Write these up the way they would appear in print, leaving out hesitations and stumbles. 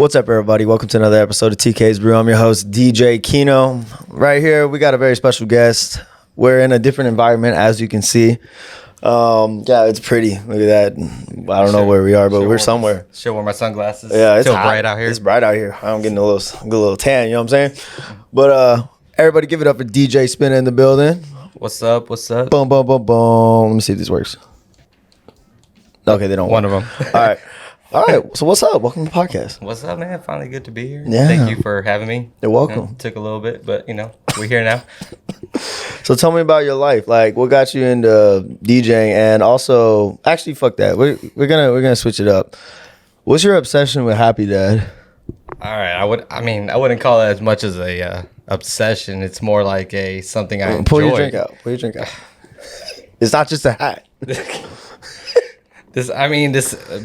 What's up, everybody? Welcome to another episode of TK's Brew. I'm your host, DJ Kino. Right here, we got a very special guest. We're in a different environment, as you can see. Yeah, it's pretty. Look at that. I don't know where we are, but we're somewhere. Should wear my sunglasses. Yeah, it's still hot. bright out here. It's bright out here. I'm getting a little tan. You know what I'm saying? But everybody, give it up for DJ Spinna in the building. What's up? What's up? Boom, boom, boom, boom. Let me see if this works. Okay, they don't. One of them. All right. So what's up? Welcome to the podcast. What's up, man? Finally good to be here. Yeah. Thank you for having me. You're welcome. Took a little bit, but we're here now. So tell me about your life. Like, what got you into DJing, and also, actually, fuck that. We're gonna switch it up. What's your obsession with Happy Dad? All right. I wouldn't call it as much as a obsession. It's more like something I enjoy. Pull your drink out. It's not just a hat. This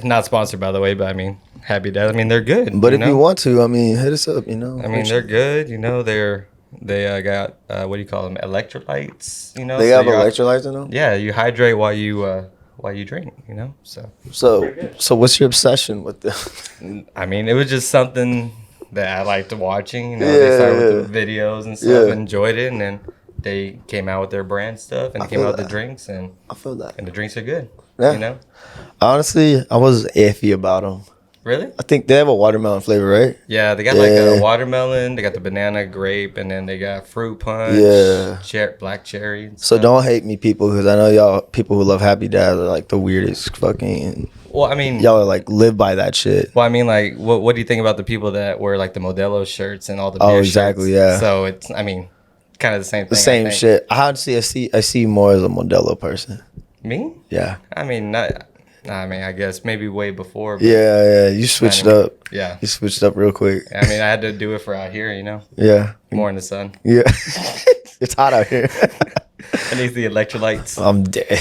not sponsored, by the way, but Happy Dad. They're good. But if you want to, hit us up. They're good. They got what do you call them? Electrolytes. They have electrolytes in them. Yeah, you hydrate while you drink. So what's your obsession with them? It was just something that I liked watching. They started with the videos and stuff, and enjoyed it, and then they came out with their brand stuff, and they came out with the drinks, and I feel that, and the drinks are good. Yeah. Honestly, I was iffy about them. Really? I think they have a watermelon flavor, right? Yeah, they got like a watermelon, they got the banana, grape, and then they got fruit punch, black cherry. So don't hate me, people, because I know y'all people who love Happy Dad are like the weirdest fucking. Well, y'all are like live by that shit. Well, what do you think about the people that wear like the Modelo shirts and all the beer exactly, shirts? yeah. So it's kind of the same thing. The same shit. I see more as a Modelo person. Me? Yeah. I guess maybe way before. Yeah. You switched up. Yeah. You switched up real quick. I had to do it for out here, Yeah. More in the sun. Yeah. It's hot out here. I need the electrolytes. I'm dead.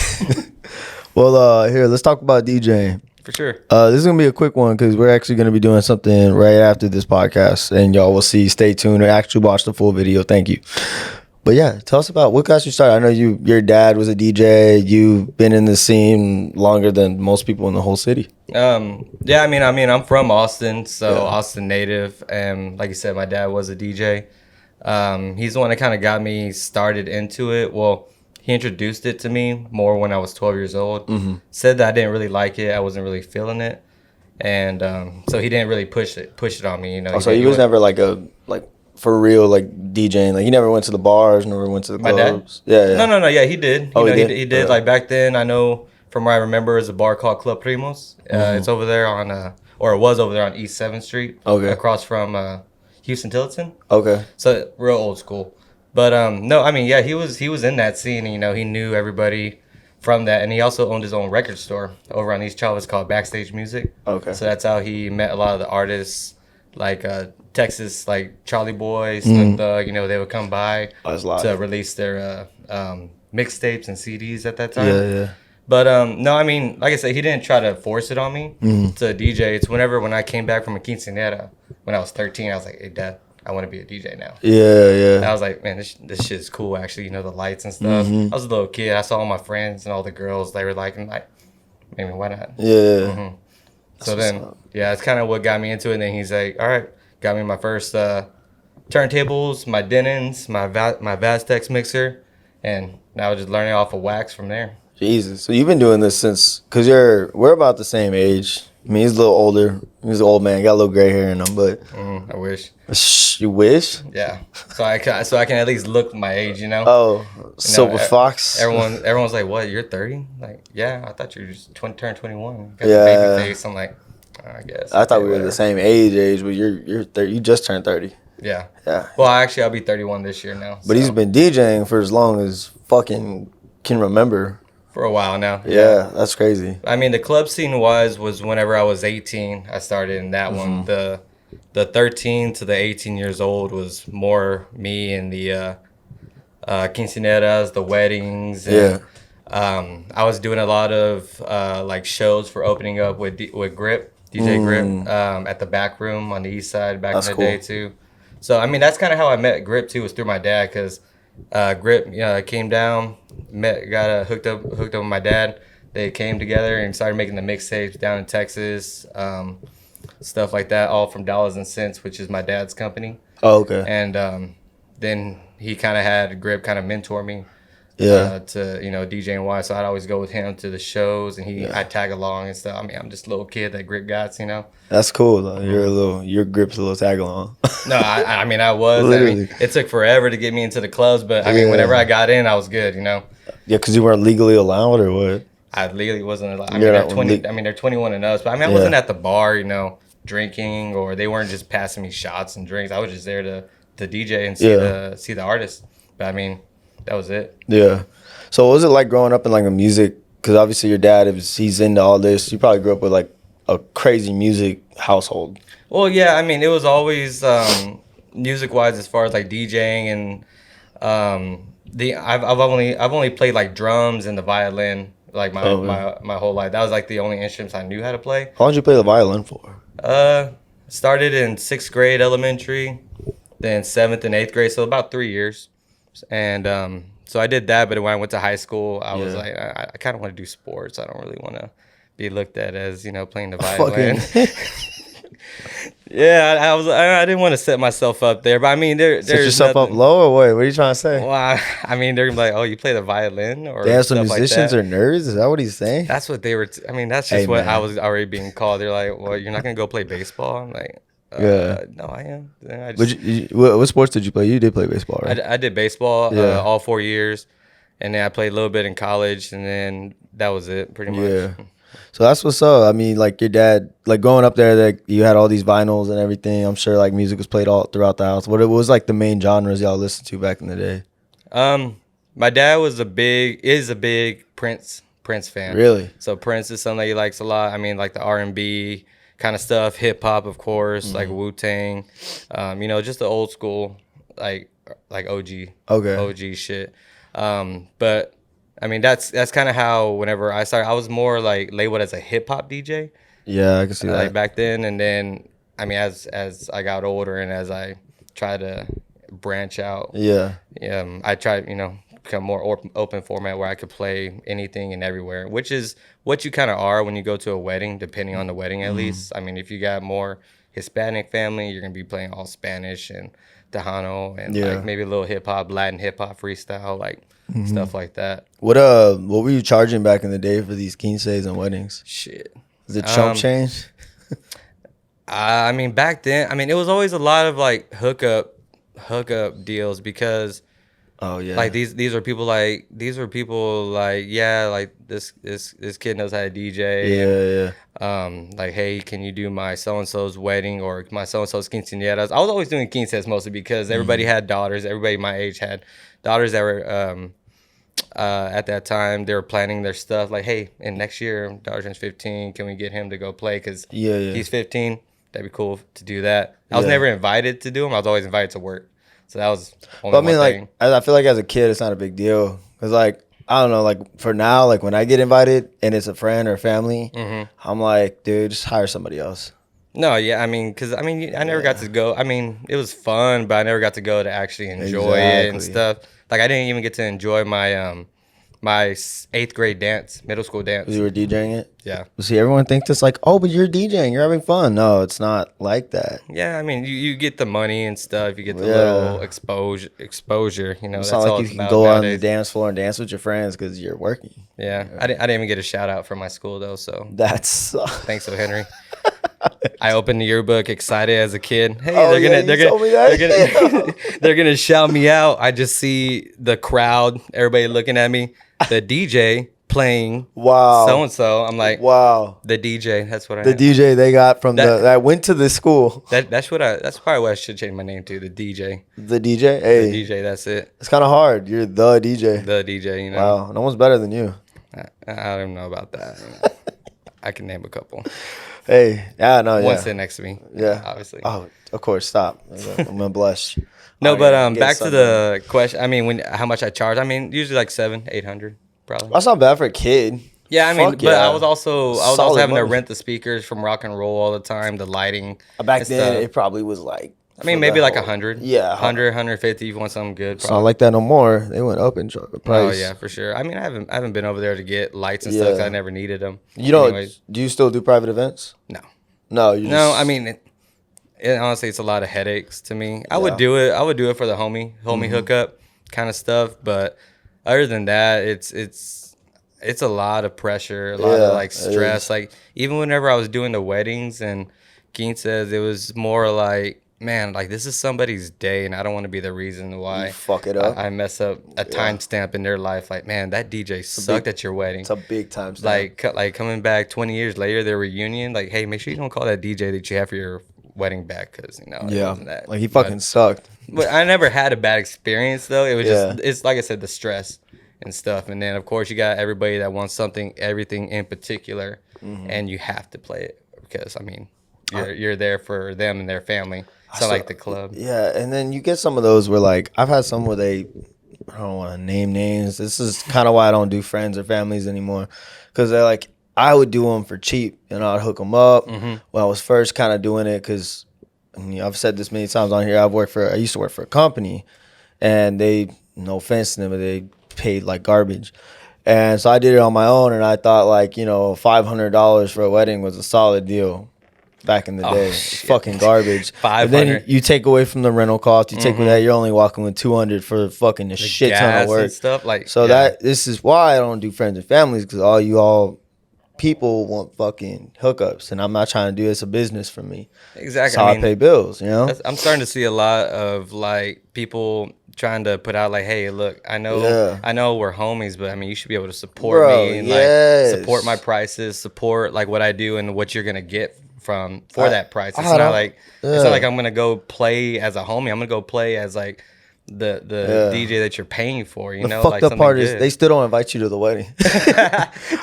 Well, here, let's talk about DJing. For sure. This is going to be a quick one because we're actually going to be doing something right after this podcast. And y'all will see. Stay tuned or actually watch the full video. Thank you. But yeah, tell us about what got you started. I know your dad was a DJ. You've been in the scene longer than most people in the whole city. I'm from Austin, so Austin native, and like you said, my dad was a DJ. He's the one that kind of got me started into it. Well, he introduced it to me more when I was 12 years old. Mm-hmm. Said that I didn't really like it. I wasn't really feeling it, and so he didn't really push it on me. So he was never like for real, like DJing. Like he never went to the bars, never went to the clubs. My dad? Yeah. No. Yeah, he did. He did. Yeah. Like back then, I know from where I remember is a bar called Club Primos. It's over there or it was over there on East 7th Street. Okay. Across from Houston Tillotson. Okay. So real old school. But he was in that scene. And, he knew everybody from that, and he also owned his own record store over on East Chavez called Backstage Music. Okay. So that's how he met a lot of the artists. Like Texas, like Charlie Boy, Slim Thug, they would come by to release their mixtapes and CDs at that time. Yeah. But like I said, he didn't try to force it on me to DJ. It's when I came back from a quinceañera when I was 13, I was like, hey, Dad, I want to be a DJ now. Yeah. And I was like, man, this shit is cool, actually, the lights and stuff. I was a little kid. I saw all my friends and all the girls, they were like, maybe why not? Yeah. Mm-hmm. So then, it's kind of what got me into it. And then he's like, all right, got me my first turntables, my Denons, my Vastex mixer. And now just learning off of wax from there. Jesus. So you've been doing this since, because we're about the same age. He's a little older. He's an old man, got a little gray hair in him, but. I wish. You wish? Yeah. So I can at least look my age, Oh, Silver Fox. Everyone's like, what, you're 30? Like, yeah, I thought you just turned 21. Got the baby face. I'm like, I guess. I thought we were the same age, but you're 30. You just turned 30. Yeah. Yeah. Well, I'll be 31 this year now. But he's been DJing for as long as fucking can remember. For a while now. Yeah, that's crazy. The club scene was whenever I was 18. I started in that one. The 13 to the 18 years old was more me and the quinceañeras, the weddings. And, I was doing a lot of like shows for opening up with Grip, DJ Grip, at the back room on the east side back in the day too. So that's kind of how I met Grip too, was through my dad, because Grip came down, got hooked up with my dad. They came together and started making the mixtapes down in Texas. stuff like that, all from Dollars and Cents, which is my dad's company. Oh, okay. And then he kind of had Grip kind of mentor me. Yeah. To DJing so I'd always go with him to the shows, and I'd tag along and stuff. I mean, I'm just a little kid that Grip got, That's cool though. Your Grip's a little tag along. No, I mean I was. Literally. I mean, it took forever to get me into the clubs, but I mean, whenever I got in, I was good. Yeah, because you weren't legally allowed, or what? I legally wasn't allowed. I mean, they're 20. I mean, they're 21 and up. But I mean, I wasn't at the bar, drinking, or they weren't just passing me shots and drinks. I was just there to DJ and see the artist. But I mean, that was it. Yeah. So what was it like growing up in like a music? Because obviously your dad, he's into all this. You probably grew up with like a crazy music household. Well, yeah. I mean, it was always music wise as far as like DJing and I've only played like drums and the violin like my whole life. That was like the only instruments I knew how to play. How long did you play the violin for? Started in 6th grade elementary, then 7th and 8th grade, so about 3 years. And so I did that, but when I went to high school, I was like, I kind of want to do sports. I don't really want to be looked at as, playing the violin. Yeah, I didn't want to set myself up there, but I mean, there's set yourself up low or what? What are you trying to say? Well, I mean, they're gonna be like, oh, you play the violin, or damn, some musicians like are nerds. Is that what he's saying? That's what they were. I mean, that's just what I was already being called. They're like, well, you're not gonna go play baseball. I'm like, no, I am. What sports did you play? You did play baseball, right? I did baseball all 4 years, and then I played a little bit in college, and then that was it, pretty much. Yeah. So that's what's up. I mean, like your dad, like growing up there, like you had all these vinyls and everything. I'm sure like music was played all throughout the house. What was like the main genres y'all listened to back in the day? My dad is a big Prince fan. Really? So Prince is something that he likes a lot. I mean, like the R&B kind of stuff, hip hop, of course, like Wu-Tang. Just the old school, like OG shit. But I mean, that's kind of how whenever I started, I was more like labeled as a hip hop DJ. Yeah, I can see that. Like back then, and then I mean, as I got older and as I tried to branch out, I tried become more open format where I could play anything and everywhere, which is what you kind of are when you go to a wedding, depending on the wedding at least. I mean, if you got more Hispanic family, you're gonna be playing all Spanish and Tejano and like maybe a little hip hop, Latin hip hop freestyle, like. Stuff like that. What were you charging back in the day for these quinces and weddings? Shit. Is it chump change? I mean, back then, I mean, it was always a lot of like hookup deals because like these were people like this kid knows how to DJ. Like, hey, can you do my so and so's wedding or my so and so's quinceañeras? I was always doing quinces mostly because everybody had daughters. Everybody my age had daughters that were at that time they were planning their stuff. Like, hey, in next year, daughter turns 15. Can we get him to go play? Because he's 15. That'd be cool to do that. I was never invited to do them. I was always invited to work. So that was only one thing. I feel like as a kid, it's not a big deal. Because, like, I don't know, like, for now, like, when I get invited and it's a friend or family, I'm like, dude, just hire somebody else. No, yeah, I mean, because, I mean, I never got to go. I mean, it was fun, but I never got to go to actually enjoy it and stuff. Like, I didn't even get to enjoy my my 8th grade dance, middle school dance. You were DJing it? Yeah. See, everyone thinks it's like, oh, but you're DJing, you're having fun. No, it's not like that. Yeah, I mean, you get the money and stuff. You get the little exposure. It's not like you can go on the dance floor and dance with your friends because you're working. Yeah. I didn't even get a shout out from my school, though. So that's thanks, O. Henry. I opened the yearbook excited as a kid. Hey, they're gonna shout me out. I just see the crowd, everybody looking at me. The DJ playing so and so. I'm like, wow, the DJ. That's what I. The am. DJ they got from that went to the school. That's probably what I should change my name to. The DJ. The DJ. Hey, the DJ. That's it. It's kind of hard. You're the DJ. The DJ. Wow, no one's better than you. I don't know about that. I can name a couple. Hey, one sit next to me. Yeah, obviously. Oh, of course. Stop. I'm gonna blush. No, but back to the question. I mean, how much I charge? I mean, usually like $700-800 probably. That's not bad for a kid. Yeah, I mean, but I was also having to rent the speakers from rock and roll all the time, the lighting. Back then, it probably was like. I mean, maybe like 100. Yeah, 100, 150 if you want something good. It's not like that no more. They went up in price. Oh yeah, for sure. I mean, I haven't been over there to get lights and stuff. 'Cause I never needed them. Do you still do private events? No. No, you No, just, I mean, honestly, it's a lot of headaches to me. I Yeah. would do it. I would do it for the homie hookup kind of stuff. But other than that, it's a lot of pressure, a lot of Yeah, like it stress. is. Like even whenever I was doing the weddings, and Keen says it was more like, man, like this is somebody's day, and I don't want to be the reason you why fuck it up. I mess up a Yeah. timestamp in their life. Like, man, that DJ sucked at your wedding. It's a big time stamp. Like coming back 20 years later, their reunion. Like, hey, make sure you don't call that DJ that you have for your wedding back, because it Yeah, wasn't that. like he fucking sucked. But I never had a bad experience though. It was Yeah. just, it's like I said, the stress and stuff. And then of course you got everybody that wants everything in particular, and you have to play it because I mean you're there for them and their family. It's not like the club. Yeah, and then you get some of those where like I've had some where I don't want to name names. This is kind of why I don't do friends or families anymore, because they're like, I would do them for cheap and I'd hook them up when I was first kind of doing it, because I've said this many times on here. I used to work for a company, and they, no offense to them, but they paid like garbage. And so I did it on my own, and I thought like, $500 for a wedding was a solid deal back in the day. It's fucking garbage. And then you take away from the rental cost, you take away that, you're only walking with 200 for fucking a shit ton of work and stuff. Like, so this is why I don't do friends and families, because all you all people want fucking hookups, and I'm not trying to do it's a business for me. Exactly. That's how I pay bills, I'm starting to see a lot of like people trying to put out like, hey, look, I know we're homies, but I mean, you should be able to support me and like support my prices, support like what I do and what you're gonna get for that price. It's not like I'm gonna go play as a homie. I'm gonna go play as like the DJ that you're paying for. The fucked like up part is they still don't invite you to the wedding.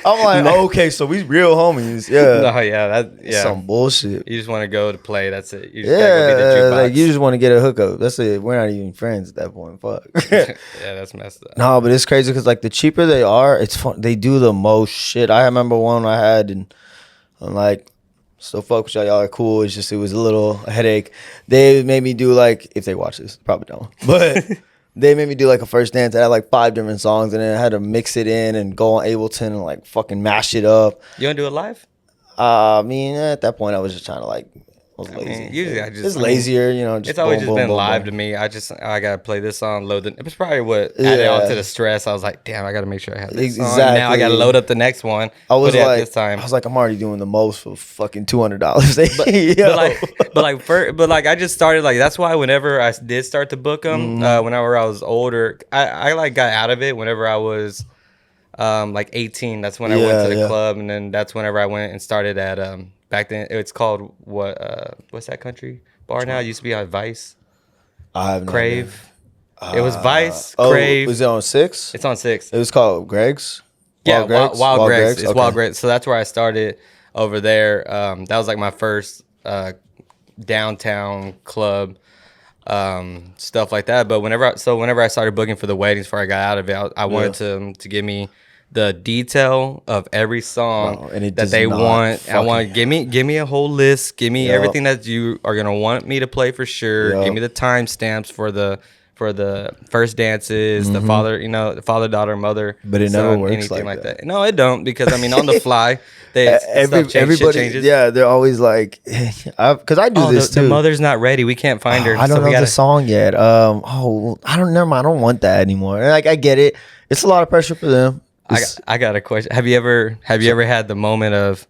I'm like, okay, so we real homies. Yeah. No, that's some bullshit. You just want to go to play. That's it. You just gotta go get the jukebox. Like you just want to get a hookup. That's it. We're not even friends at that point. Fuck. Yeah, that's messed up. No, but it's crazy because like the cheaper they are, it's fun. They do the most shit. I remember one I had, and I'm like, so fuck with y'all. Y'all are cool. It's just, it was a little headache. They made me do like, if they watch this, probably don't, but they made me do like a first dance. I had like 5 different songs, and then I had to mix it in and go on Ableton and like fucking mash it up. You want to do it live? I mean, at that point I was just trying to like, I was lazy. Mean, usually it's lazier, just it's always just been live to me. I gotta play this song, load it. It was probably what added on to the stress. I was like, damn, I gotta make sure I have this song. Now I gotta load up the next one. I was like, this time. I was like, I'm already doing the most for fucking $200. But I just started like, that's why whenever I did start to book them, whenever I was older, I like got out of it whenever I was like 18. That's when I went to the club, and then that's whenever I went and started at back then it's called what's that country bar now? It used to be on Vice. I have Crave. It was Vice, Crave. Was it on 6? It's on 6. It was called Greg's. Wild Greg's. It's Wild Greg's. So that's where I started over there. That was like my first downtown club, stuff like that. But whenever I started booking for the weddings before I got out of it, I wanted to give me the detail of every song that they want. I want give me a whole list. Give me everything that you are gonna want me to play for sure. Give me the timestamps for the first dances, the father, daughter, mother. But it son, never works anything like that. No, it don't, because I mean on the fly, everybody shit changes. Yeah, they're always like, because I do this too. The mother's not ready. We can't find her. I don't know the song yet. I don't want that anymore. Like I get it. It's a lot of pressure for them. I got a question. Have you ever had the moment of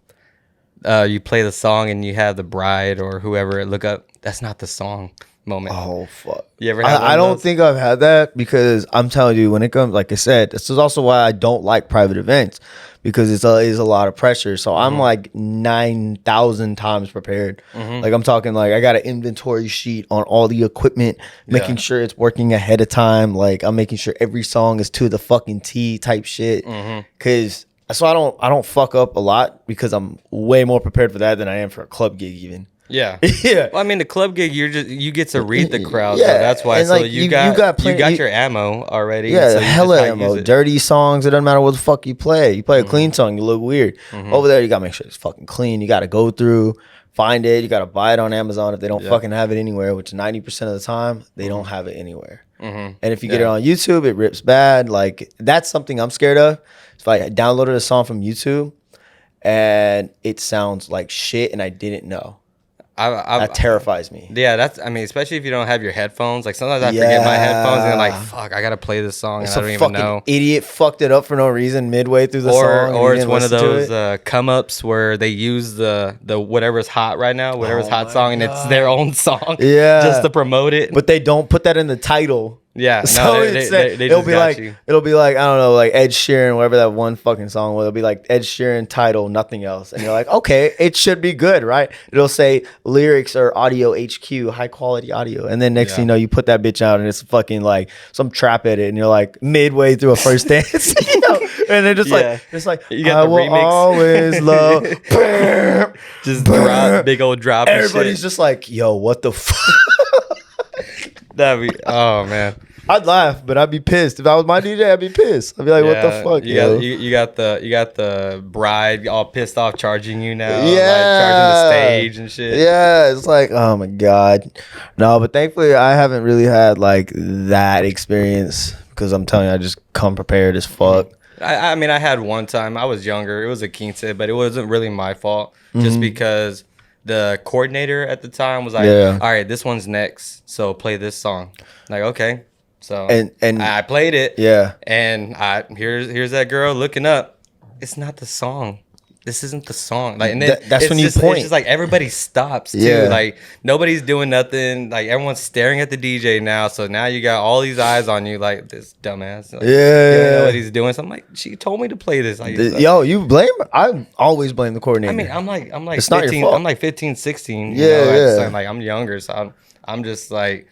you play the song and you have the bride or whoever look up, that's not the song moment? Oh fuck. You ever had I don't think I've had that, because I'm telling you, when it comes, like I said, this is also why I don't like private events, because it's a lot of pressure. So I'm like 9,000 times prepared. Like I'm talking like I got an inventory sheet on all the equipment, making sure it's working ahead of time. Like I'm making sure every song is to the fucking T type shit. Cause so I don't fuck up a lot, because I'm way more prepared for that than I am for a club gig even. Yeah. Yeah. Well, I mean, the club gig, you get to read the crowd. Yeah. So that's why. And so like, you got your ammo already. Yeah, so hella ammo. Dirty songs. It doesn't matter what the fuck you play. You play a clean song, you look weird. Over there, you gotta make sure it's fucking clean. You gotta go through, find it. You gotta buy it on Amazon if they don't fucking have it anywhere. Which 90% of the time they don't have it anywhere. And if you get it on YouTube, it rips bad. Like that's something I'm scared of. If I downloaded a song from YouTube and it sounds like shit, and I didn't know. That terrifies me. Yeah, I mean, especially if you don't have your headphones. Like sometimes I forget my headphones and I'm like, fuck, I gotta play this song and I don't even know. Idiot fucked it up for no reason midway through the song. Or it's one of those come ups where they use the whatever's hot right now, whatever's hot song, and it's their own song. Yeah. Just to promote it. But they don't put that in the title. Yeah, so it'll be like I don't know, like Ed Sheeran, whatever that one fucking song was. It'll be like Ed Sheeran title, nothing else, and you're like, okay, it should be good, right? It'll say lyrics or audio HQ, high quality audio, and then next thing you know, you put that bitch out, and it's fucking like some trap edit, and you're like midway through a first dance, and they're just like you got I will remix. Always love, just drop big old drop. Everybody's just like, yo, what the fuck. That'd be, oh man, I'd laugh, but I'd be pissed. If I was my DJ, I'd be pissed. I'd be like, what the fuck, you got the bride all pissed off charging you now, like charging the stage and shit. Yeah, it's like, oh my god. No, but thankfully I haven't really had like that experience because I'm telling you, I just come prepared as fuck. I mean, I had one time. I was younger. It was a quince, but it wasn't really my fault, just because the coordinator at the time was like, all right, this one's next, so play this song. Like, okay. So and I played it. Yeah. And here's that girl looking up. It's not the song. This isn't the song. Like, and then that's when you point. It's just like everybody stops too. Yeah. Like nobody's doing nothing. Like everyone's staring at the DJ now. So now you got all these eyes on you. Like this dumbass. Like, you don't know what he's doing. So I'm like, she told me to play this. Like, yo, you blame? I always blame the coordinator. I mean, I'm like it's 15, not your fault. I'm like 15, 16. Yeah. Like I'm younger, so I'm just like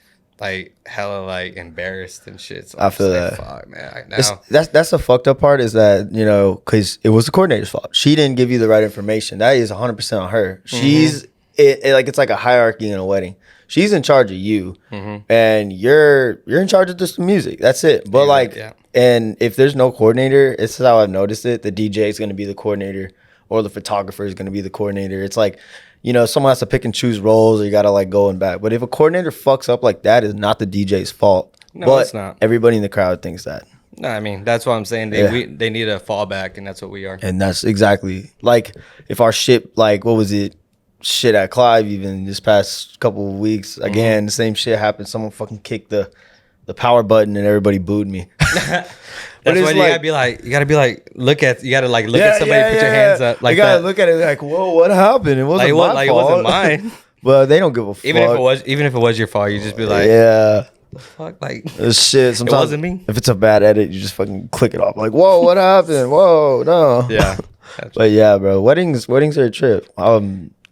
hella like embarrassed and shit. So I feel that. Fuck, man. That's the fucked up part is that, because it was the coordinator's fault. She didn't give you the right information. That is 100% on her. She's it's like a hierarchy in a wedding. She's in charge of you, and you're in charge of just the music. That's it. But and if there's no coordinator, it's how I've noticed it. The DJ is going to be the coordinator, or the photographer is going to be the coordinator. It's like, someone has to pick and choose roles, or you got to like go and back. But if a coordinator fucks up like that, it's not the DJ's fault. No, but it's not. Everybody in the crowd thinks that. No, I mean, that's what I'm saying. They need a fallback, and that's what we are. And that's exactly like if our shit, like, what was it? Shit at Clive, even this past couple of weeks, again, the same shit happened. Someone fucking kicked the power button, and everybody booed me. That's when you gotta be like, look at somebody, put your hands up, like you gotta look at it like, whoa, what happened? It wasn't my fault. It wasn't mine. But they don't give a fuck. Even if it was your fault, you just be like, yeah, the fuck, like this shit. Sometimes it wasn't me. If it's a bad edit, you just fucking click it off. Like, whoa, what happened? Whoa, no. Yeah. But yeah, bro, weddings are a trip.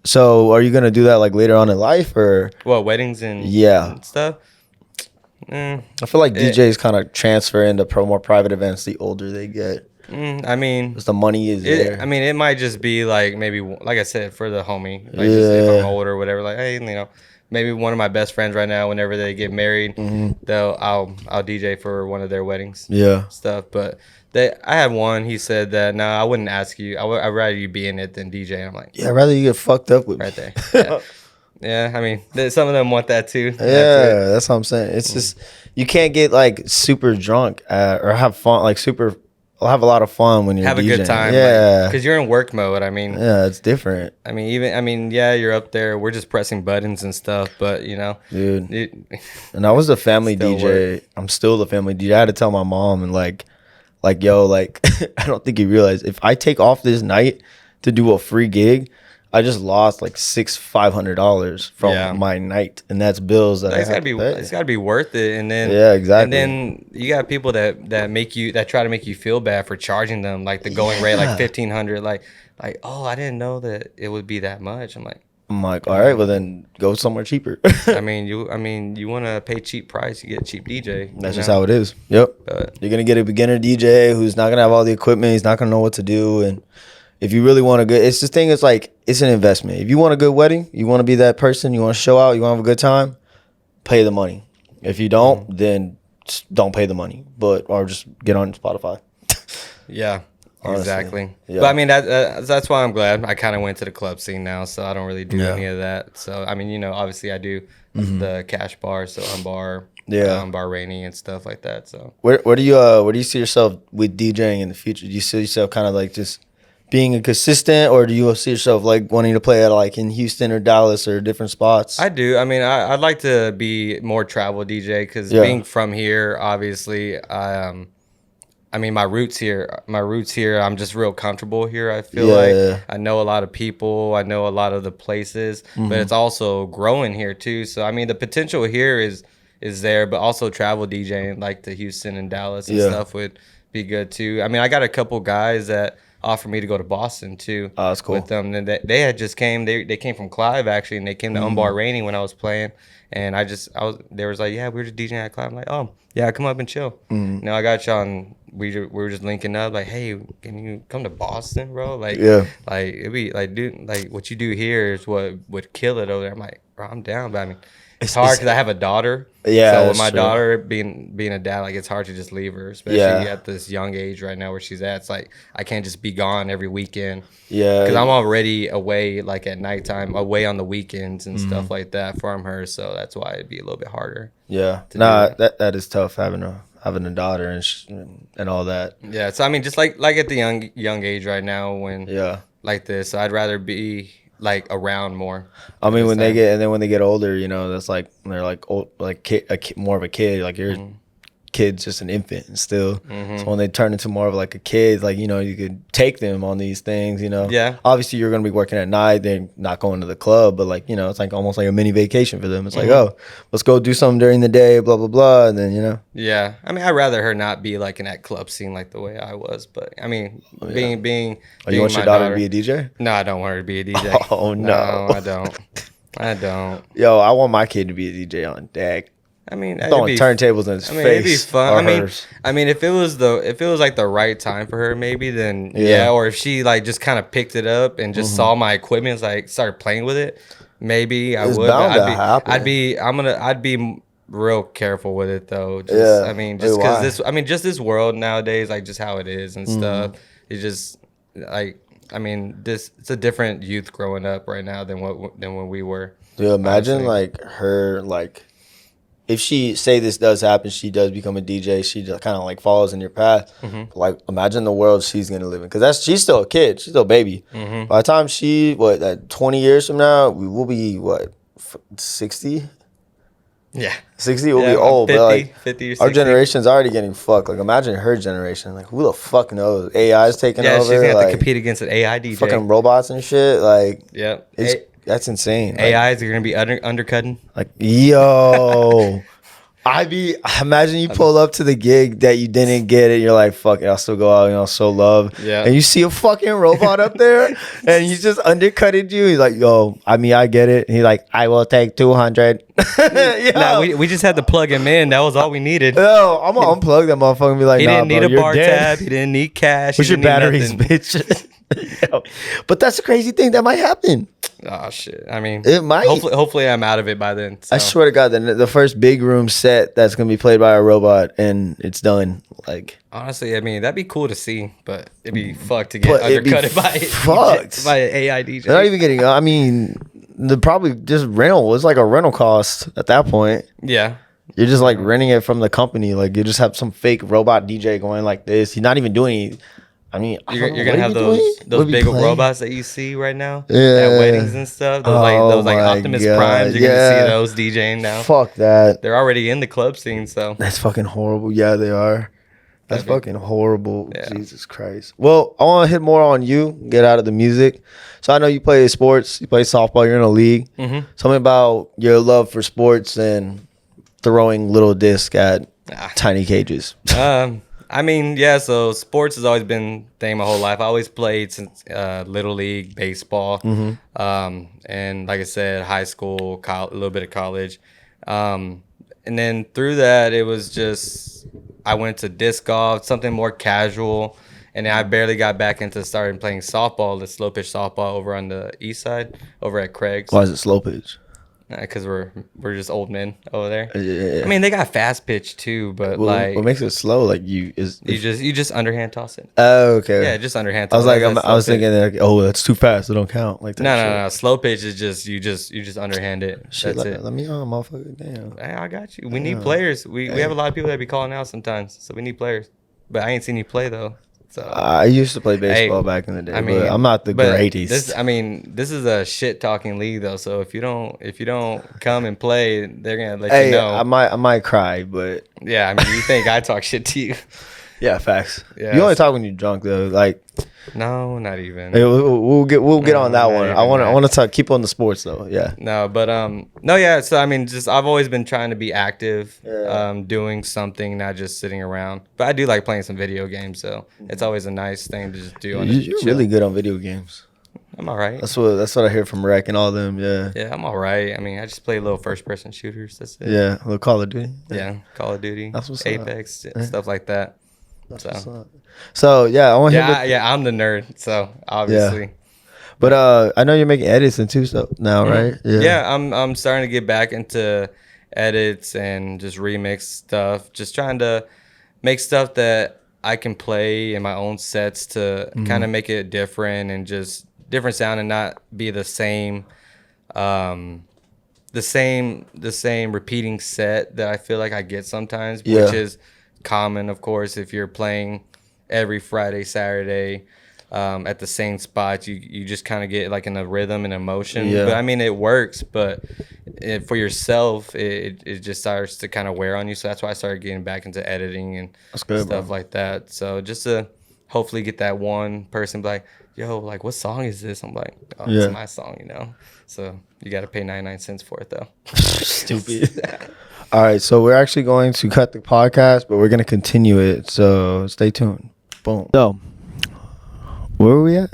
So are you gonna do that like later on in life, or what, weddings and stuff? I feel like DJs kind of transfer into more private events the older they get. I mean, because the money is there. I mean, it might just be like maybe, like I said, for the homie. Like just if I'm older or whatever, like, hey, maybe one of my best friends right now, whenever they get married, I'll DJ for one of their weddings. Yeah. Stuff. But I had one, he said that, no, I wouldn't ask you. I'd rather you be in it than DJ. I'm like, yeah, I'd rather you get fucked up with right there. Yeah. Yeah, I mean, some of them want that too. Yeah, that's what I'm saying. It's just, you can't get like super drunk or have fun, like have a lot of fun when you're have DJing. A good time. Yeah, because you're in work mode. I mean, yeah, it's different. I mean, yeah, you're up there. We're just pressing buttons and stuff, but dude. And I was the family DJ. I'm still the family DJ. I had to tell my mom and like, yo, like, I don't think you realize if I take off this night to do a free gig, I just lost like $500 from my night, and that's bills that it's gotta be worth it. And then exactly. And then you got people that try to make you feel bad for charging them like the going rate, like $1,500. Like oh, I didn't know that it would be that much. I'm like, all right, well then go somewhere cheaper. I mean, you want to pay cheap price, you get a cheap DJ. That's just how it is. Yep. But you're gonna get a beginner DJ who's not gonna have all the equipment. He's not gonna know what to do, and if you really want a good, it's the thing. It's like, it's an investment. If you want a good wedding, you want to be that person, you want to show out, you want to have a good time, pay the money. If you don't, then just don't pay the money, or just get on Spotify. Yeah, honestly. Exactly. Yeah. But I mean, that's why I'm glad I kind of went to the club scene now, so I don't really do any of that. So I mean, obviously I do the cash bar, so bar Rainy and stuff like that. So where do you see yourself with DJing in the future? Do you see yourself kind of like just being a consistent, or do you see yourself like wanting to play at like in Houston or Dallas or different spots? I do. I mean, I'd like to be more travel DJ because being from here, obviously, I mean, my roots here. I'm just real comfortable here. I feel like I know a lot of people. I know a lot of the places, but it's also growing here too. So I mean, the potential here is there, but also travel DJing like to Houston and Dallas and stuff would be good too. I mean, I got a couple guys that offered me to go to Boston too. Oh, that's cool. With them, and they had just came. They came from Clive actually, and they came to Umbar Rainey when I was playing. And they was like, yeah, we were just DJing at Clive. I'm like, oh yeah, come up and chill. I got y'all, and we were just linking up. Like, hey, can you come to Boston, bro? Like, like it'd be like, dude, like what you do here is what would kill it over there. I'm like, bro, I'm down, but I mean, it's hard because I have a daughter. Yeah. So with my daughter being a dad, like it's hard to just leave her, especially at this young age right now where she's at. It's like I can't just be gone every weekend. Yeah. Because I'm already away like at nighttime, away on the weekends and stuff like that from her. So that's why it'd be a little bit harder. Yeah. That is tough having a daughter and all that. Yeah. So I mean, just like at the young age right now when like this, so I'd rather be like around more. I mean, when they get older, you know, that's like they're like old, like more of a kid. Like your kid's just an infant still. So when they turn into more of like a kid, like, you know, you could take them on these things. You know, obviously you're gonna be working at night, they're not going to the club, but like, you know, it's like almost like a mini vacation for them. It's like, oh, let's go do something during the day, blah blah blah, and then, you know. Yeah, I mean, I'd rather her not be like in that club scene like the way I was, but I mean, being you want your daughter to be a DJ? No, I don't want her to be a DJ. Oh no, I don't. Yo, I want my kid to be a DJ on deck. I mean, throwing turntables in his face. It'd be fun. I mean, if it was like the right time for her, maybe then or if she like just kind of picked it up and just saw my equipment, like started playing with it, maybe I would. I'd be real careful with it though. I mean, just because just this world nowadays, like just how it is and stuff. It's just like, I mean, it's a different youth growing up right now than when we were. Do you imagine like her like? If she say this does happen, she does become a DJ. She just kind of like follows in your path. Like imagine the world she's gonna live in, because she's still a kid, she's still a baby. By the time 20 years from now, we will be 60. Yeah, 60 will be old. 50, but like 50 or 60. Our generation's already getting fucked. Like imagine her generation. Like who the fuck knows? AI's taking over. Yeah, she's gonna have to compete against an AI DJ. Fucking robots and shit. Like it's. That's insane. AIs are gonna be undercutting. Like, yo, imagine you pull up to the gig that you didn't get it. You're like, fuck it, I'll still go out and I'll show love. Yeah. And you see a fucking robot up there, and he's just undercutted you. He's like, yo, I mean, I get it. And he's like, I will take 200. Nah, we just had to plug him in. That was all we needed. No, I'm gonna unplug that motherfucker and be like, he didn't need a bar tab. He didn't need cash. What's your batteries, bitch? But that's a crazy thing that might happen. Oh shit! I mean, it might. Hopefully, I'm out of it by then. So. I swear to God, the first big room set that's gonna be played by a robot and it's done. Like honestly, I mean that'd be cool to see, but it'd be fucked to get undercutted by an AI DJ. They're not even getting. I mean, the probably just rental. It's like a rental cost at that point. Yeah. You're just like renting it from the company. Like you just have some fake robot DJ going like this. He's not even doing anything. I mean, you're gonna have those big robots that you see right now at weddings and stuff. Those Optimus Primes. You're gonna see those DJing now. Fuck that. They're already in the club scene, so that's fucking horrible. Yeah, they are. That's fucking horrible. Yeah. Jesus Christ. Well, I want to hit more on you. Get out of the music. So I know you play sports. You play softball. You're in a league. Tell me about your love for sports and throwing little disc at tiny cages. I mean, yeah, so sports has always been a thing my whole life. I always played since Little League, baseball, and like I said, high school, a little bit of college. And then through that, it was just, I went to disc golf, something more casual, and then I barely got back into starting playing softball, the slow pitch softball over on the east side, over at Craig's. Why is it slow pitch? Because we're just old men over there. Yeah. I mean, they got fast pitch too, but like what makes it slow? Like you just underhand toss it. Oh, okay. Yeah, just underhand toss. I was thinking like, oh, that's too fast. It don't count. Like that. No. Slow pitch is just you just underhand it. Shit, that's it. Let me on, motherfucker. Damn. Hey, I got you. We need players. We have a lot of people that be calling out sometimes, so we need players. But I ain't seen you play though. So I used to play baseball back in the day, but I'm not the greatest. This is a shit talking league though. So if you don't come and play, they're gonna let you know. I might cry, but yeah, I mean, you think I talk shit to you? Yeah, facts. Yeah, you only talk when you're drunk though. Like, no, not even. Hey, we'll get on that one. I want to talk. Keep on the sports though. Yeah. No, but no, yeah. So I mean, just I've always been trying to be active, doing something, not just sitting around. But I do like playing some video games, so it's always a nice thing to just do. You're really good on video games. I'm all right. That's what I hear from Rec and all them. Yeah. Yeah, I'm all right. I mean, I just play little first person shooters. That's it. Yeah, a little Call of Duty. Yeah, Call of Duty. That's what's Apex, stuff like that. So yeah, I want to hear. Yeah, I'm the nerd, so obviously. Yeah. But I know you're making edits and stuff now, right? Yeah, I'm starting to get back into edits and just remix stuff. Just trying to make stuff that I can play in my own sets to kind of make it different and just different sound and not be the same repeating set that I feel like I get sometimes, which is common, of course, if you're playing every Friday, Saturday at the same spot. You just kind of get like in a rhythm and emotion. But I mean, it works, but for yourself, it just starts to kind of wear on you. So that's why I started getting back into editing and stuff like that. So just to hopefully get that one person like, yo, like, what song is this? I'm like, oh, it's my song, you know? So you got to pay 99 cents for it, though. Stupid. All right, so we're actually going to cut the podcast, but we're going to continue it. So stay tuned. Boom. So, where are we at?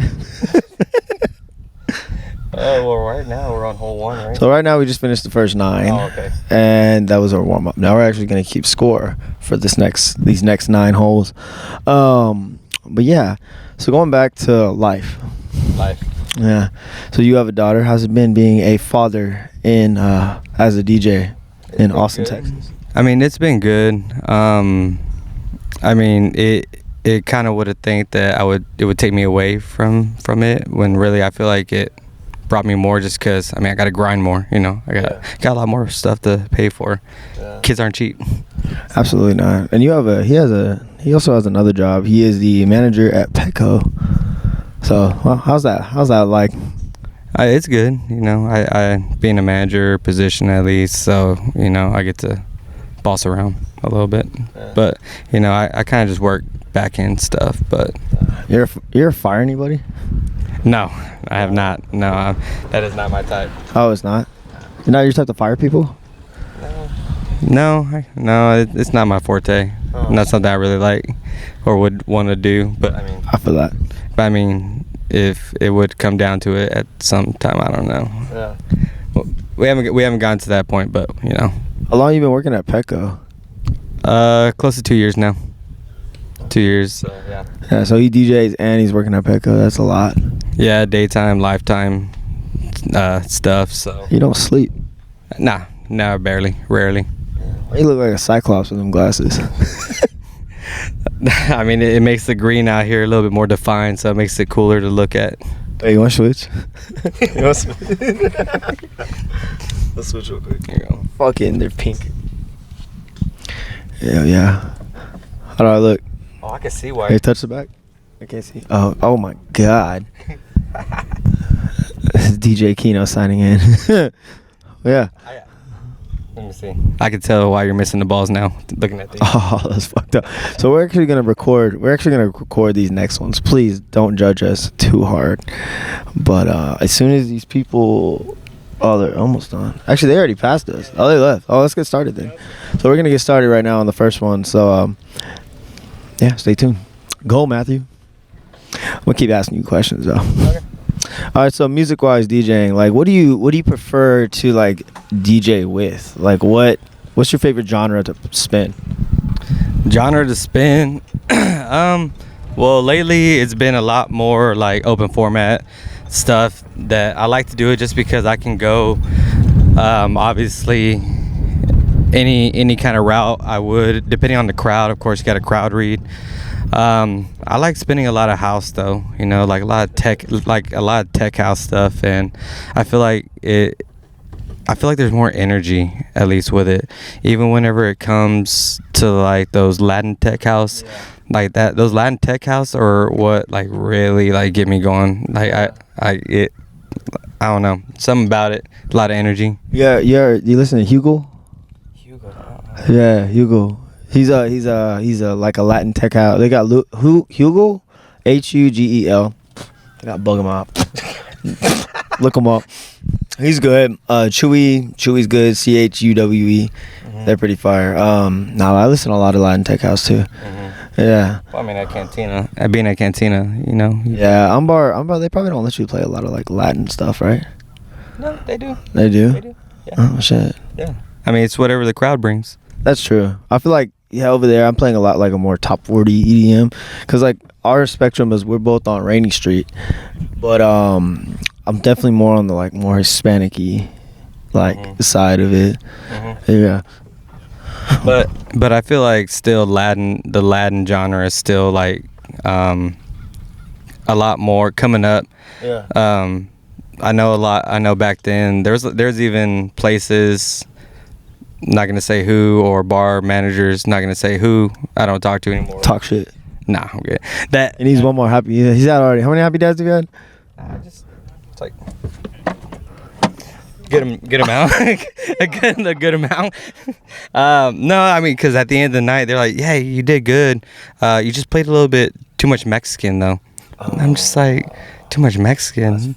Well, right now we're on hole 1, right? So right now we just finished the first 9. Oh, okay. And that was our warm up. Now we're actually going to keep score for these next 9 holes. But yeah, so going back to life. Yeah. So you have a daughter. How's it been being a father in as a DJ in Austin, Texas? I mean, it's been good. I mean, it kind of would have think that it would take me away from it, when really I feel like it brought me more, just because I mean I got to grind more, you know. I got a lot more stuff to pay for. Kids aren't cheap. Absolutely not. And he also has another job. He is the manager at Petco. So, well, how's that like? It's good, you know. I being a manager position at least, so you know I get to boss around a little bit. But you know I kind of just work back end stuff. But you ever fire anybody? No, I have not. No, that is not my type. Oh, it's not? You're not your type to fire people? No, it's not my forte. Not something I really like or would want to do. But I mean, I feel that. But I mean, if it would come down to it at some time, I don't know. Yeah. Well, we haven't gotten to that point, but you know. How long you been working at Petco? Close to 2 years now. 2 years. So, yeah. Yeah. So he DJs and he's working at Petco. That's a lot. Yeah, daytime, lifetime stuff. So. You don't sleep? Nah, rarely. You look like a cyclops with them glasses. I mean, it makes the green out here a little bit more defined, so it makes it cooler to look at. Hey, you want to switch? Let's switch real quick. Here you go. Fucking, they're pink. Yeah. How do I look? Oh, I can see why. Hey, touch the back. I can't see. Oh my God. This is DJ Kino signing in. Yeah. Let me see. I can tell why you're missing the balls now, looking at these. Oh, that's fucked up. So we're actually gonna record these next ones. Please don't judge us too hard. But as soon as these people, they're almost done. Actually, they already passed us. Oh, they left. Oh, let's get started then. So we're gonna get started right now on the first one. So yeah, stay tuned. Go, Matthew. I'm gonna keep asking you questions though. Okay. All right, so music-wise, DJing, like, what do you prefer to like DJ with? Like, what's your favorite genre to spin? Well, lately it's been a lot more like open format stuff that I like to do it just because I can go, obviously, any kind of route I would, depending on the crowd. Of course, you got a crowd read. I like spinning a lot of house though, you know, like a lot of tech house stuff, and I feel like I feel like there's more energy, at least with it. Even whenever it comes to like those Latin tech house, like that, those Latin tech house are what like really like get me going. Like I don't know, something about it. A lot of energy. Yeah, you listen to Hugo? Yeah, Hugo. He's a like a Latin tech house. They got Hugo, Hugel. I got to bug him out. Look him up. He's good. Chewy's good. Chuwe. They're pretty fire. I listen to a lot of Latin tech house too. Yeah. Well, I mean, at Cantina. I've been at Cantina, you know. Yeah, Umbar. They probably don't let you play a lot of like Latin stuff, right? No, they do. They do? They do. Yeah. Oh shit. Yeah. I mean, it's whatever the crowd brings. That's true. I feel like over there I'm playing a lot like a more top 40 EDM, because like our spectrum is we're both on Rainy Street, but I'm definitely more on the like more Hispanic-y like side of it. Yeah. But I feel like still the Latin genre is still like a lot more coming up. Yeah. I know back then there's even places, not gonna say who, or bar managers, not gonna say who, I don't talk to anymore. Talk shit. Nah, I'm good. That He needs one more happy. He's had already. How many happy dads have you had? it's like get him out. a good amount. No, I mean, because at the end of the night they're like, yeah, you did good. You just played a little bit too much Mexican though. I'm just like, too much Mexican.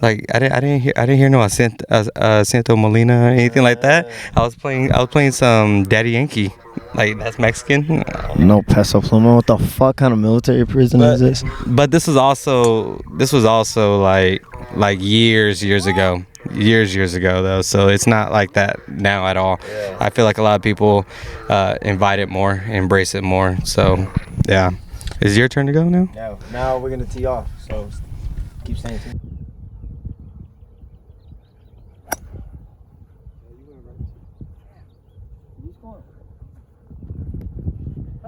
Like I didn't hear no Santo Molina or anything like that. I was playing some Daddy Yankee. Like, that's Mexican. No Peso Pluma. What the fuck kind of military prison is this? But this was also like years ago. Years ago though. So it's not like that now at all. Yeah. I feel like a lot of people invite it more, embrace it more. So yeah. Is it your turn to go now? Yeah. Now we're gonna tee off. So keep staying tuned.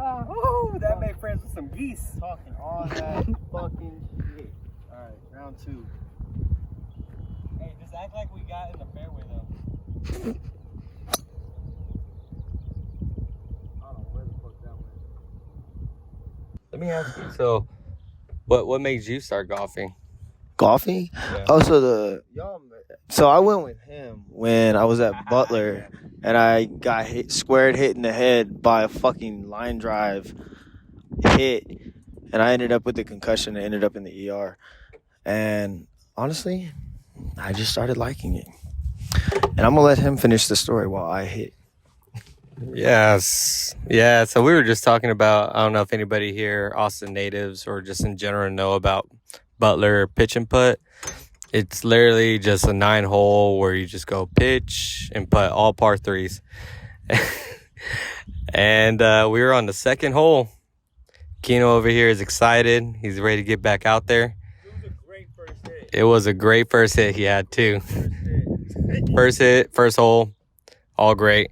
Oh, that made friends with some geese. Talking all that fucking shit. Alright, round 2. Hey, just act like we got in the fairway though. I don't know where the fuck that went. Let me ask you, so what made you start golfing? Golfing? Yeah. Oh, so I went with him when I was at Butler, and I got hit in the head by a fucking line drive hit, and I ended up with a concussion and ended up in the ER. And honestly, I just started liking it. And I'm gonna let him finish the story while I hit. Yes. Yeah, so we were just talking about, I don't know if anybody here, Austin natives or just in general, know about Butler pitch and putt. It's literally just a 9-hole where you just go pitch and putt, all par 3s. And we were on the second hole. Keno over here is excited. He's ready to get back out there. It was a great first hit he had too. First hit, first hole, all great.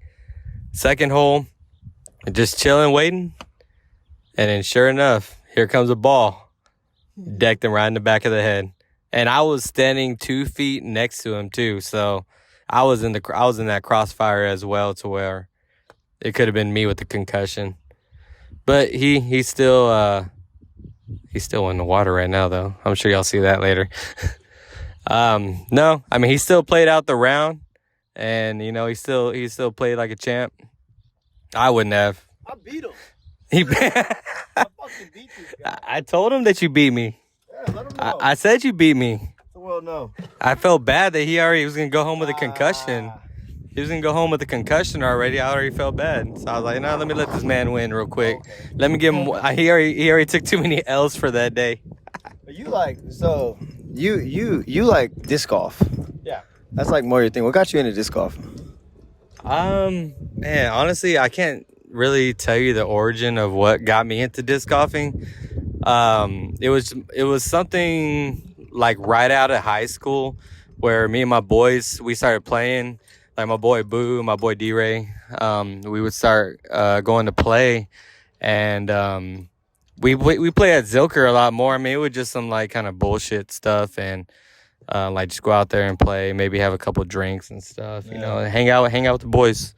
Second hole, just chilling, waiting. And then sure enough, here comes a ball. Decked him right in the back of the head. And I was standing 2 feet next to him too, so I was in that crossfire as well, to where it could have been me with the concussion. But he's still in the water right now though. I'm sure y'all see that later. No, I mean, he still played out the round, and you know, he still played like a champ. I wouldn't have. I beat him. I fucking beat this guy. I told him that you beat me. Yeah, let him know. I said you beat me. The world know. I felt bad that he already was gonna go home with a concussion. He was gonna go home with a concussion already. I already felt bad, so I was like, "No, let me let this man win real quick. Okay. Let me give him." He already took too many L's for that day. You like disc golf? Yeah, that's like more your thing. What got you into disc golf? Man, honestly, I can't really tell you the origin of what got me into disc golfing. It was something like right out of high school where me and my boys, we started playing. Like my boy Boo, my boy D-Ray, we would start going to play, and we play at Zilker a lot more. I mean, it was just some like kind of bullshit stuff, and Like just go out there and play, maybe have a couple drinks and stuff, you know, and hang out with the boys.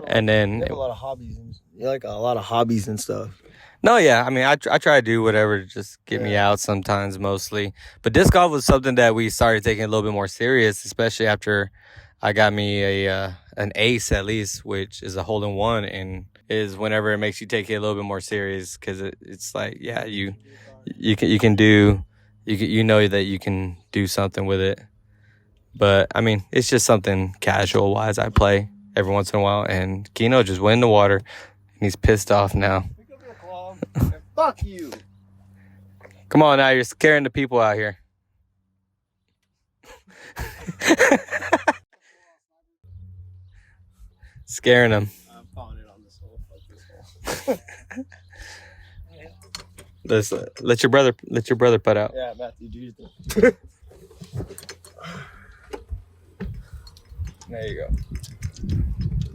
And then you have a lot of hobbies. You like a lot of hobbies and stuff. no, yeah, I mean, I try to do whatever to just get me out sometimes, mostly. But disc golf was something that we started taking a little bit more serious, especially after I got me an ace at least, which is a hole in one, and is whenever it makes you take it a little bit more serious because it's like, yeah, you can do you know that you can do something with it. But I mean, it's just something casual wise. I play every once in a while, and Keno just went in the water, and he's pissed off now. Fuck you. Come on now, you're scaring the people out here. Scaring them. I'm calling it on this hole. Fuck this hole. Let your brother put out. Yeah, Matthew, do your thing. There you go.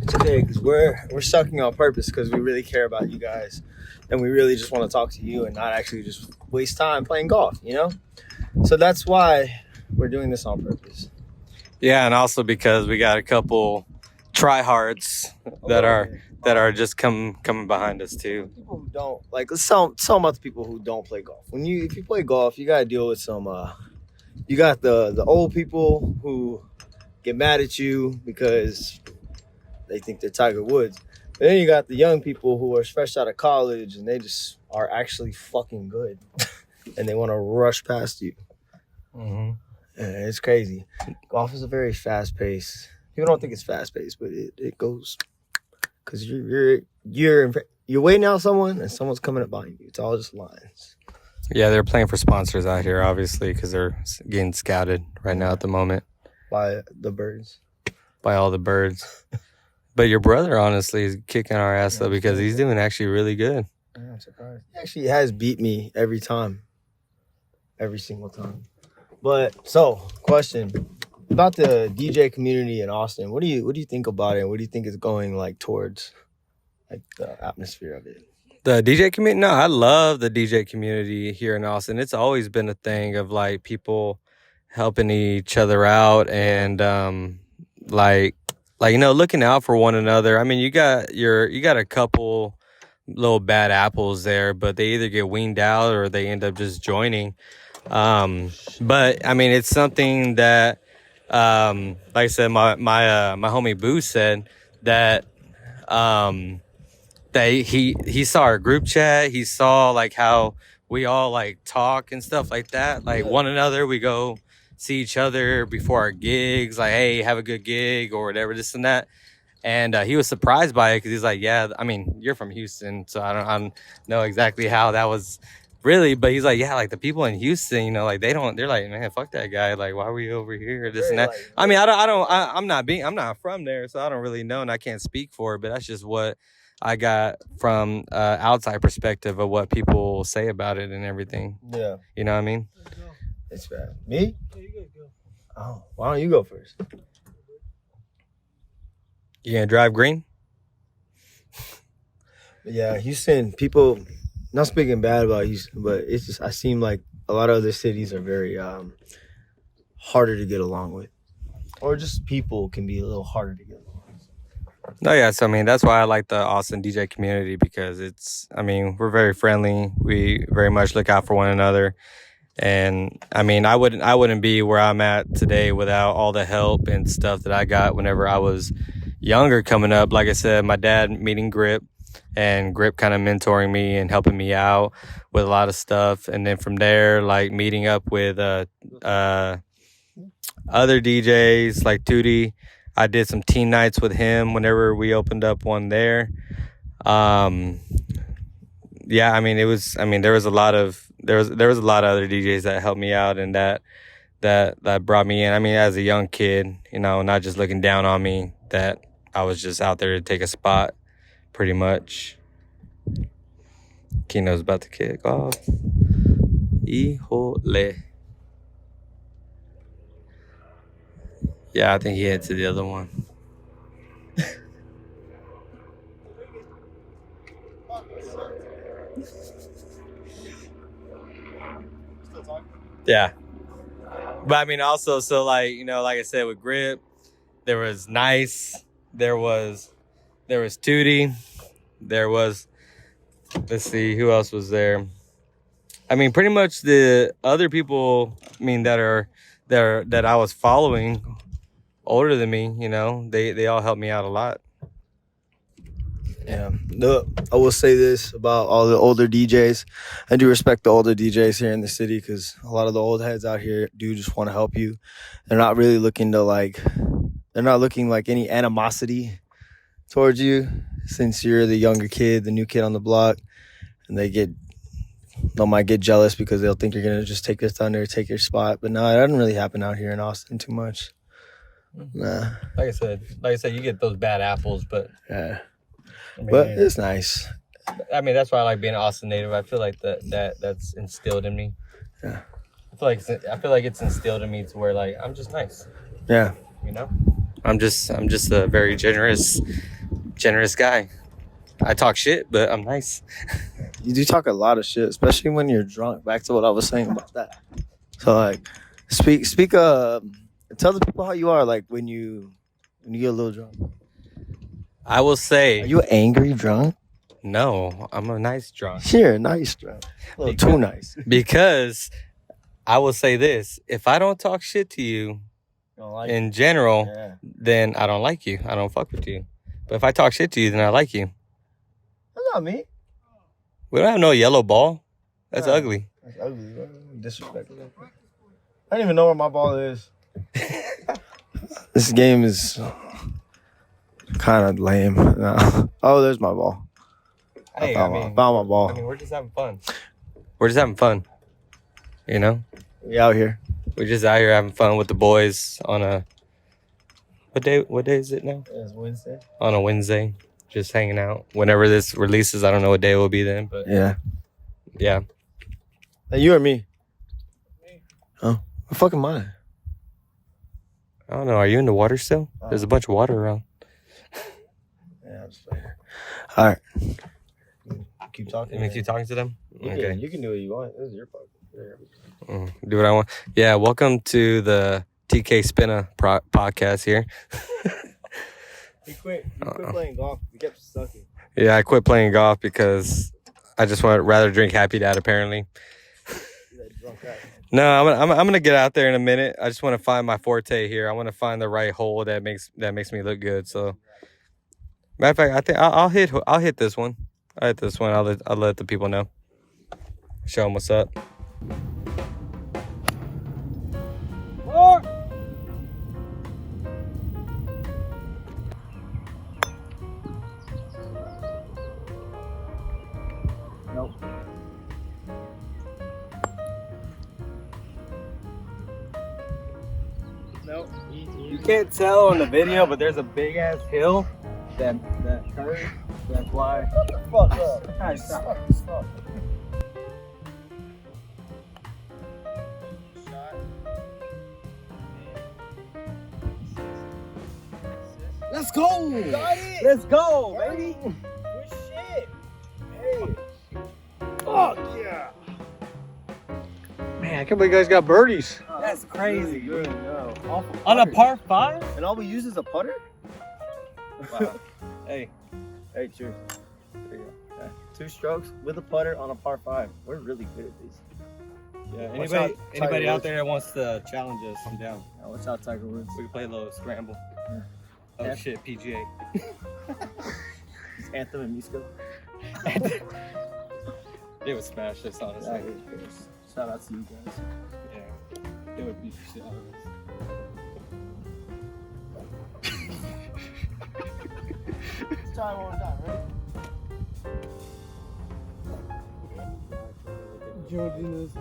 It's okay, because we're sucking on purpose because we really care about you guys, and we really just want to talk to you and not actually just waste time playing golf, you know? So that's why we're doing this on purpose. Yeah, and also because we got a couple tryhards that are just coming behind us too. People who don't like, let's tell about the people who don't play golf. If you play golf, you gotta deal with some. You got the old people who get mad at you because they think they're Tiger Woods. But then you got the young people who are fresh out of college and they just are actually fucking good, and they want to rush past you. Mm-hmm. And it's crazy. Golf is a very fast pace. People don't think it's fast paced, but it goes because you're waiting out someone and someone's coming up behind you. It's all just lines. Yeah, they're playing for sponsors out here, obviously, because they're getting scouted right now at the moment By the birds. By all the birds. But your brother, honestly, is kicking our ass though because he's doing actually really good. Yeah, I'm surprised. He actually has beat me every time. Every single time. But so, question about the DJ community in Austin. What do you think about it? What do you think is going like towards like the atmosphere of it? The DJ community? No, I love the DJ community here in Austin. It's always been a thing of like people helping each other out and like you know, looking out for one another. I mean, you got a couple little bad apples there, but they either get weaned out or they end up just joining. But I mean, it's something that like I said, my homie Boo said that that he saw our group chat. He saw like how we all like talk and stuff like that, like one another. We go see each other before our gigs, like, hey, have a good gig or whatever, this and that. And he was surprised by it because he's like, yeah, I mean, you're from Houston, so I don't know exactly how that was really, but he's like, yeah, like the people in Houston, you know, like they're like, man, fuck that guy, like why are we over here, this and that. Like, I mean, I'm not from there, so I don't really know and I can't speak for it, but that's just what I got from outside perspective of what people say about it and everything. Yeah, you know what I mean? It's bad. Me? Yeah, you gotta go. Oh, why don't you go first? You gonna drive green? Yeah, Houston, people, not speaking bad about Houston, but it's just, I seem like a lot of other cities are very harder to get along with. Or just people can be a little harder to get along with. No, yeah, so I mean, that's why I like the Austin DJ community because we're very friendly. We very much look out for one another. And I mean, I wouldn't be where I'm at today without all the help and stuff that I got whenever I was younger coming up. Like I said, my dad meeting Grip and Grip kind of mentoring me and helping me out with a lot of stuff. And then from there, like meeting up with other DJs like Tootie. I did some teen nights with him whenever we opened up one there. Yeah, I mean, there was a lot of other DJs that helped me out and that brought me in. I mean, as a young kid, you know, not just looking down on me, that I was just out there to take a spot, pretty much. Keno's about to kick off. Híjole. Yeah, I think he hit to the other one. Yeah. But I mean, also, so like, you know, like I said, with Grip, there was Nice, there was Tootie, there was, let's see, who else was there? I mean, pretty much the other people, I mean, that are there that I was following older than me, you know, they all helped me out a lot. Yeah. No, I will say this about all the older DJs. I do respect the older DJs here in the city because a lot of the old heads out here do just want to help you. They're not really looking to they're not looking like any animosity towards you since you're the younger kid, the new kid on the block, and they might get jealous because they'll think you're going to just take their thunder, take your spot. But no, it doesn't really happen out here in Austin too much. Nah. Like I said, you get those bad apples, but Yeah. I mean, But it's nice. I mean, that's why I like being an Austin native. I feel like that's instilled in me. Yeah. I feel like it's instilled in me to where like I'm just nice. Yeah. You know? I'm just a very generous guy. I talk shit, but I'm nice. You do talk a lot of shit, especially when you're drunk. Back to what I was saying about that. So like speak tell the people how you are like when you get a little drunk. I will say, Are you angry drunk? no, I'm a nice drunk. You're a nice drunk. A little too nice. Because I will say this, if I don't talk shit to you in general, then I don't like you. I don't fuck with you. But if I talk shit to you, then I like you. That's not me. We don't have no yellow ball. That's ugly. That's ugly. Disrespectful. I don't even know where my ball is. This game is kind of lame. No. Oh, there's my ball. Hey, found my ball. I mean, we're just having fun. You know? We out here. We're just out here having fun with the boys on a... What day is it now? It's Wednesday. On a Wednesday. Just hanging out. Whenever this releases, I don't know what day it will be then, but... Yeah. Yeah. Hey, you or me? Me. Oh, where the fuck am I? I don't know. Are you in the water still? There's a bunch of water around. Yeah, I'm just playing. All right. Keep talking. You mean keep talking to them? Okay. You can do what you want. This is your podcast. Do what I want. Yeah, welcome to the DJ Spinna podcast here. He quit playing golf. He kept sucking. Yeah, I quit playing golf because I just want rather drink Happy Dad, apparently. No, I'm gonna get out there in a minute. I just want to find my forte here. I want to find the right hole that makes me look good. So, matter of fact, I think I'll hit this one. I'll hit this one. I'll let the people know. Show them what's up. Nope. Nope. You can't tell on the video, but there's a big ass hill that curves. That's why. Shut the fuck up. Hey, stop. Let's go! Got it! Let's go, baby! Good shit! Hey! Fuck yeah! Man, I can't believe you guys got birdies. That's crazy. Good, no. On a par 5? And all we use is a putter? Wow. Hey. Hey, cheers. There you go. Yeah. 2 strokes with a putter on a par 5. We're really good at these. Yeah, Watch out, anybody Tiger out Woods. there that wants to challenge us, I'm down. Now, watch out, Tiger Woods. We can play a little scramble. Yeah. Oh Yeah. shit, PGA. Anthem and Misco. They would smash this, honestly. Shout out to you guys. Yeah. They would beat the shit out of us. Let's try one more time, ready? Jordan is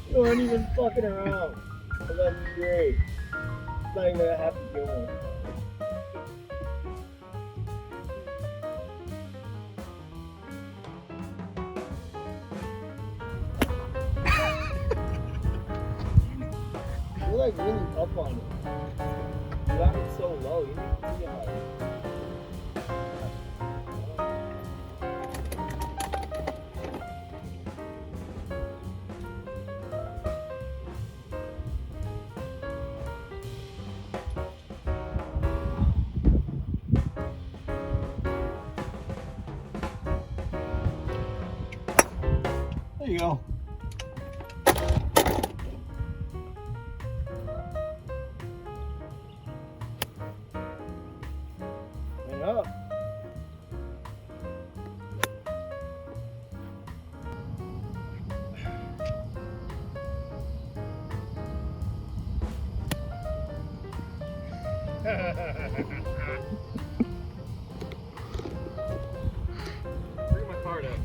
You aren't even fucking around. That's great. It's not even gonna have to go on. like really up on it. You have it so low. You need to get higher. There you go. Hang up. Bring my card up.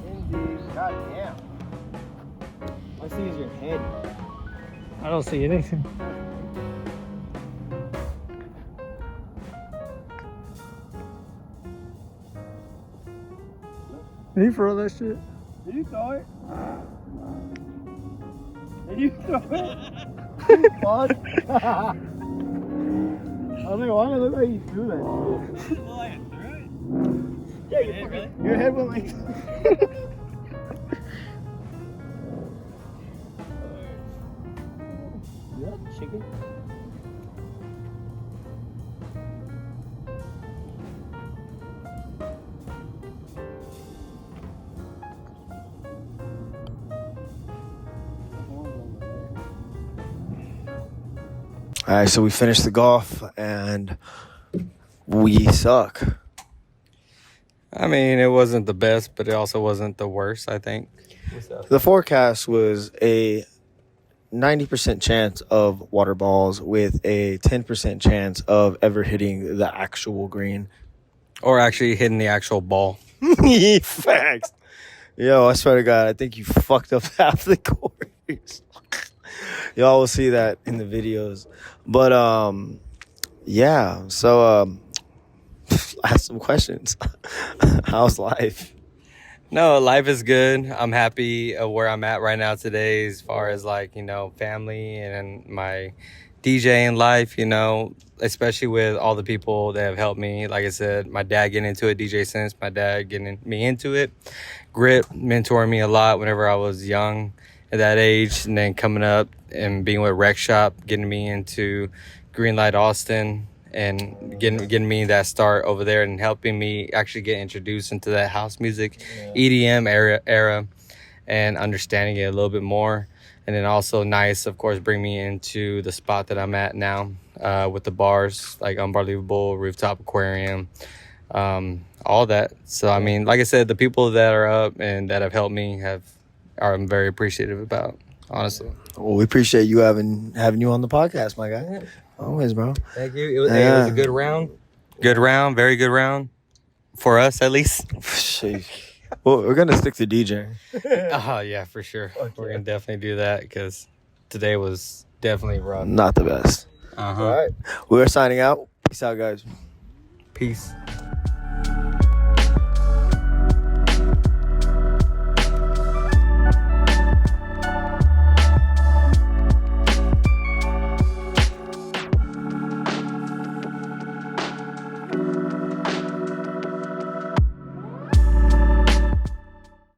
Indeed. God damn. I see is your head. I don't see anything. Did you throw that shit? Did you throw it? Did you throw it? Fuck. I was like, why did it look like you threw that shit? Well, I threw it. Yeah, did, really? Your head went like. Yeah, chicken. All right, so we finished the golf and we suck. I mean, it wasn't the best, but it also wasn't the worst, I think. The forecast was a 90% chance of water balls with a 10% chance of ever hitting the actual green. Or actually hitting the actual ball. Facts. Yo, I swear to God, I think you fucked up half the course. Y'all will see that in the videos. But, yeah. So, I have some questions. How's life? No, life is good. I'm happy of where I'm at right now today as far as like, you know, family and my DJing life, you know, especially with all the people that have helped me. Like I said, my dad getting into it, DJ Sense, my dad getting me into it. Grip mentoring me a lot whenever I was young at that age, and then coming up and being with Rec Shop, getting me into Greenlight Austin, and getting me that start over there and helping me actually get introduced into that house music, EDM era and understanding it a little bit more. And then also nice, of course, bring me into the spot that I'm at now with the bars, like Unbelievable, Rooftop Aquarium, all that. So, I mean, like I said, the people that are up and that have helped me I'm very appreciative about, honestly. Well, we appreciate you having you on the podcast, my guy. Always, bro. Thank you. It was a good round. Good round. Very good round. For us, at least. Sheesh. Well, we're going to stick to DJing. Oh, yeah, for sure. Okay. We're going to definitely do that because today was definitely rough. Not the best. Uh-huh. All right. We're signing out. Peace out, guys. Peace.